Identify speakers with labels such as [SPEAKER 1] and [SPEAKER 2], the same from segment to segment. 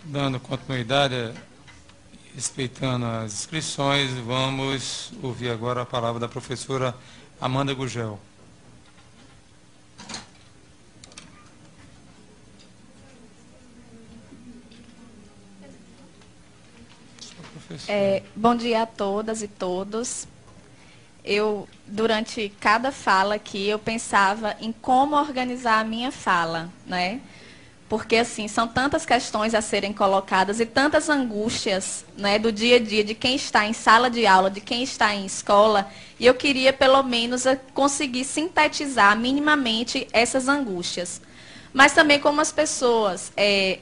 [SPEAKER 1] Dando continuidade, respeitando as inscrições, vamos ouvir agora a palavra da professora Amanda Gugel.
[SPEAKER 2] Bom dia a todas e todos. Durante cada fala aqui, eu pensava em como organizar a minha fala, né? Porque, assim, são tantas questões a serem colocadas e tantas angústias, né, do dia a dia, de quem está em sala de aula, de quem está em escola, e eu queria, pelo menos, conseguir sintetizar minimamente essas angústias. Mas também, como as pessoas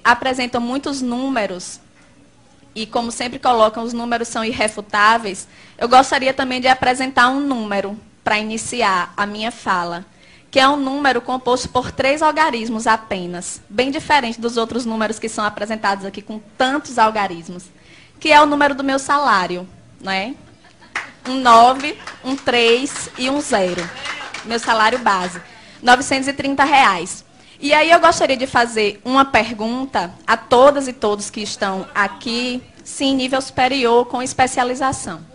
[SPEAKER 2] apresentam muitos números, e como sempre colocam, os números são irrefutáveis, eu gostaria também de apresentar um número para iniciar a minha fala, que é um número composto por 3 algarismos apenas, bem diferente dos outros números que são apresentados aqui com tantos algarismos, que é o número do meu salário, né? Um 9, um 3 e um 0. Meu salário base, R$ 930. E aí eu gostaria de fazer uma pergunta a todas e todos que estão aqui, sim, em nível superior, com especialização.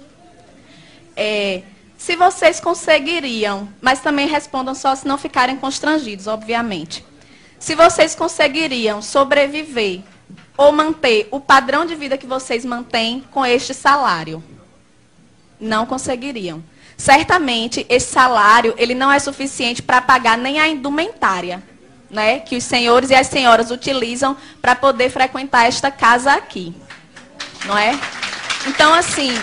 [SPEAKER 2] Se vocês conseguiriam, mas também respondam só se não ficarem constrangidos, obviamente. Se vocês conseguiriam sobreviver ou manter o padrão de vida que vocês mantêm com este salário? Não conseguiriam. Certamente, esse salário ele não é suficiente para pagar nem a indumentária, né, que os senhores e as senhoras utilizam para poder frequentar esta casa aqui. Não é? Então, assim,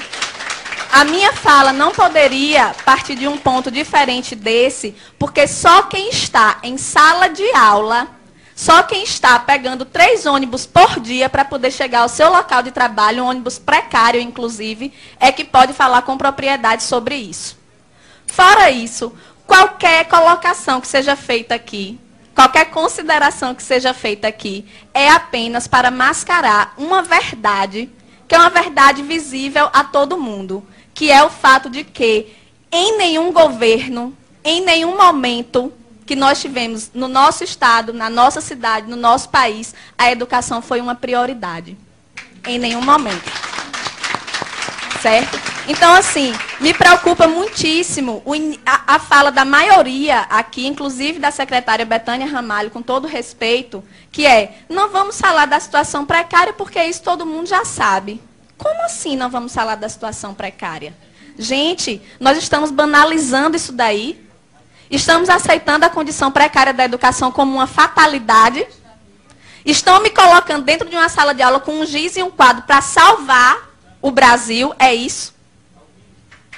[SPEAKER 2] a minha fala não poderia partir de um ponto diferente desse, porque só quem está em sala de aula, só quem está pegando 3 ônibus por dia para poder chegar ao seu local de trabalho, um ônibus precário, inclusive, é que pode falar com propriedade sobre isso. Fora isso, qualquer colocação que seja feita aqui, qualquer consideração que seja feita aqui, é apenas para mascarar uma verdade, que é uma verdade visível a todo mundo, que é o fato de que, em nenhum governo, em nenhum momento que nós tivemos no nosso estado, na nossa cidade, no nosso país, a educação foi uma prioridade. Em nenhum momento. Certo? Então, assim, me preocupa muitíssimo a fala da maioria aqui, inclusive da secretária Betânia Ramalho, com todo respeito, que é, não vamos falar da situação precária porque isso todo mundo já sabe. Como assim não vamos falar da situação precária? Gente, nós estamos banalizando isso daí. Estamos aceitando a condição precária da educação como uma fatalidade. Estão me colocando dentro de uma sala de aula com um giz e um quadro para salvar o Brasil, é isso.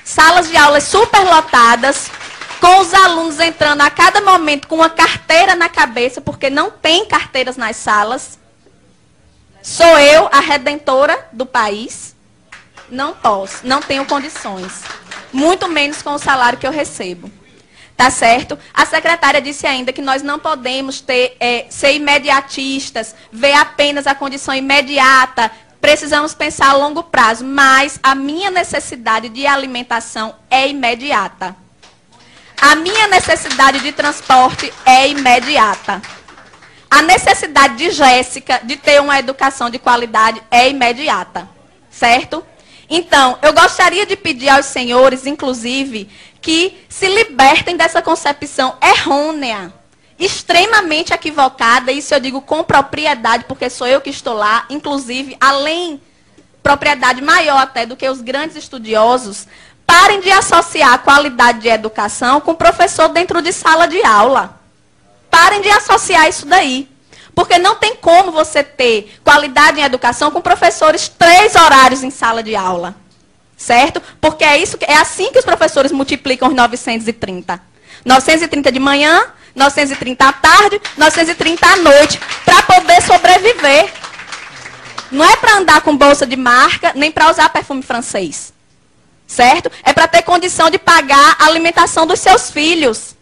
[SPEAKER 2] Salas de aulas superlotadas, com os alunos entrando a cada momento com uma carteira na cabeça, porque não tem carteiras nas salas. Sou eu a redentora do país? Não posso, não tenho condições. Muito menos com o salário que eu recebo. Tá certo? A secretária disse ainda que nós não podemos ser imediatistas, ver apenas a condição imediata, precisamos pensar a longo prazo, mas a minha necessidade de alimentação é imediata. A minha necessidade de transporte é imediata. A necessidade de Jéssica de ter uma educação de qualidade é imediata, certo? Então, eu gostaria de pedir aos senhores, inclusive, que se libertem dessa concepção errônea, extremamente equivocada, isso eu digo com propriedade, porque sou eu que estou lá, inclusive, além, propriedade maior até do que os grandes estudiosos, parem de associar a qualidade de educação com professor dentro de sala de aula. Parem de associar isso daí. Porque não tem como você ter qualidade em educação com professores 3 horários em sala de aula. Certo? Porque é assim que os professores multiplicam os 930. 930 de manhã, 930 à tarde, 930 à noite, para poder sobreviver. Não é para andar com bolsa de marca, nem para usar perfume francês. Certo? É para ter condição de pagar a alimentação dos seus filhos.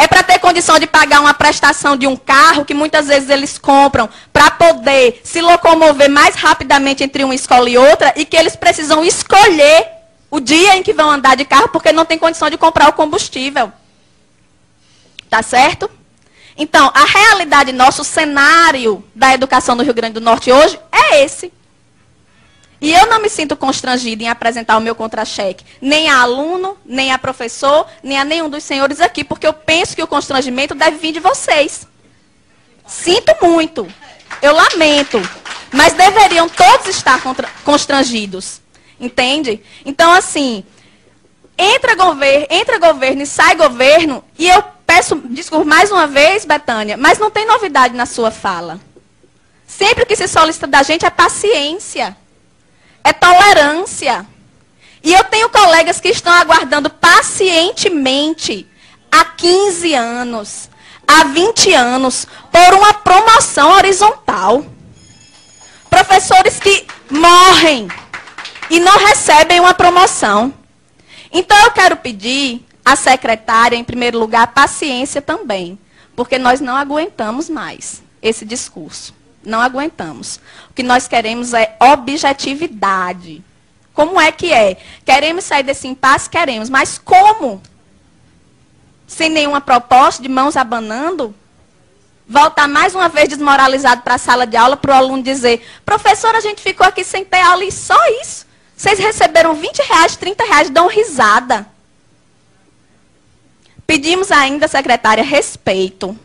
[SPEAKER 2] É para ter condição de pagar uma prestação de um carro que muitas vezes eles compram para poder se locomover mais rapidamente entre uma escola e outra e que eles precisam escolher o dia em que vão andar de carro porque não tem condição de comprar o combustível. Tá certo? Então, a realidade nossa, o cenário da educação no Rio Grande do Norte hoje é esse. E eu não me sinto constrangida em apresentar o meu contra-cheque, nem a aluno, nem a professor, nem a nenhum dos senhores aqui, porque eu penso que o constrangimento deve vir de vocês. Sinto muito, eu lamento, mas deveriam todos estar constrangidos, entende? Então, assim, entra governo e sai governo, e eu peço desculpa mais uma vez, Betânia, mas não tem novidade na sua fala. Sempre que se solicita da gente é paciência. É tolerância. E eu tenho colegas que estão aguardando pacientemente há 15 anos, há 20 anos, por uma promoção horizontal. Professores que morrem e não recebem uma promoção. Então eu quero pedir à secretária, em primeiro lugar, paciência também, porque nós não aguentamos mais esse discurso. Não aguentamos. O que nós queremos é objetividade. Como é que é? Queremos sair desse impasse? Queremos. Mas como? Sem nenhuma proposta, de mãos abanando? Voltar mais uma vez desmoralizado para a sala de aula, para o aluno dizer, professora, a gente ficou aqui sem ter aula e só isso. Vocês receberam R$20, R$30, dão risada. Pedimos ainda, secretária, respeito.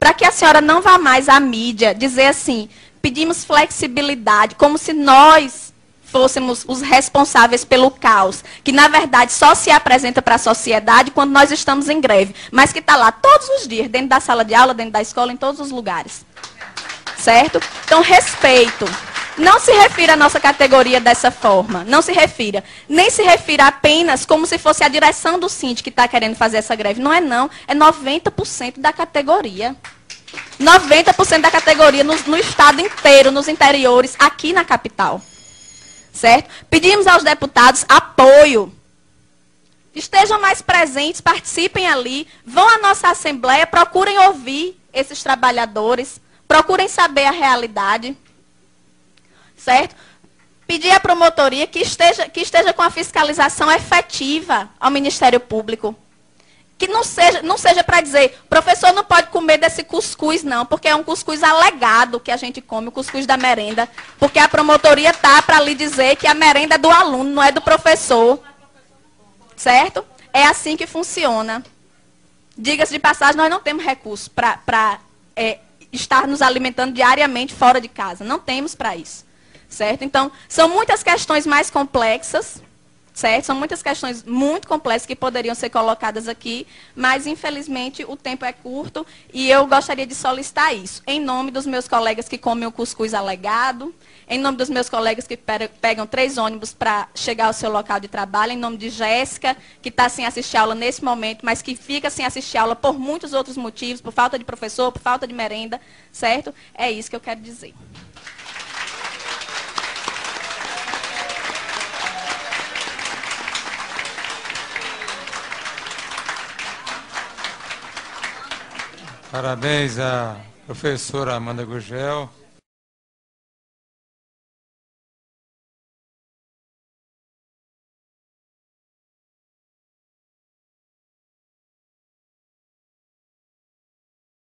[SPEAKER 2] Para que a senhora não vá mais à mídia dizer assim, pedimos flexibilidade, como se nós fôssemos os responsáveis pelo caos, que na verdade só se apresenta para a sociedade quando nós estamos em greve, mas que está lá todos os dias, dentro da sala de aula, dentro da escola, em todos os lugares. Certo? Então, respeito. Não se refira à nossa categoria dessa forma, não se refira. Nem se refira apenas como se fosse a direção do Síndico que está querendo fazer essa greve. Não é não, é 90% da categoria. 90% da categoria no estado inteiro, nos interiores, aqui na capital. Certo? Pedimos aos deputados apoio. Estejam mais presentes, participem ali, vão à nossa assembleia, procurem ouvir esses trabalhadores, procurem saber a realidade. Certo? Pedir à promotoria que esteja com a fiscalização efetiva ao Ministério Público. Que não seja para dizer, professor não pode comer desse cuscuz não, porque é um cuscuz alegado que a gente come, o cuscuz da merenda. Porque a promotoria está para lhe dizer que a merenda é do aluno, não é do professor. Certo? É assim que funciona. Diga-se de passagem, nós não temos recursos para estar nos alimentando diariamente fora de casa. Não temos para isso. Certo? Então, são muitas questões mais complexas, certo? São muitas questões muito complexas que poderiam ser colocadas aqui, mas, infelizmente, o tempo é curto e eu gostaria de solicitar isso. Em nome dos meus colegas que comem o cuscuz alegado, em nome dos meus colegas que pegam 3 ônibus para chegar ao seu local de trabalho, em nome de Jéssica, que está sem assistir aula nesse momento, mas que fica sem assistir aula por muitos outros motivos, por falta de professor, por falta de merenda, certo? É isso que eu quero dizer.
[SPEAKER 1] Parabéns à professora Amanda Gurgel.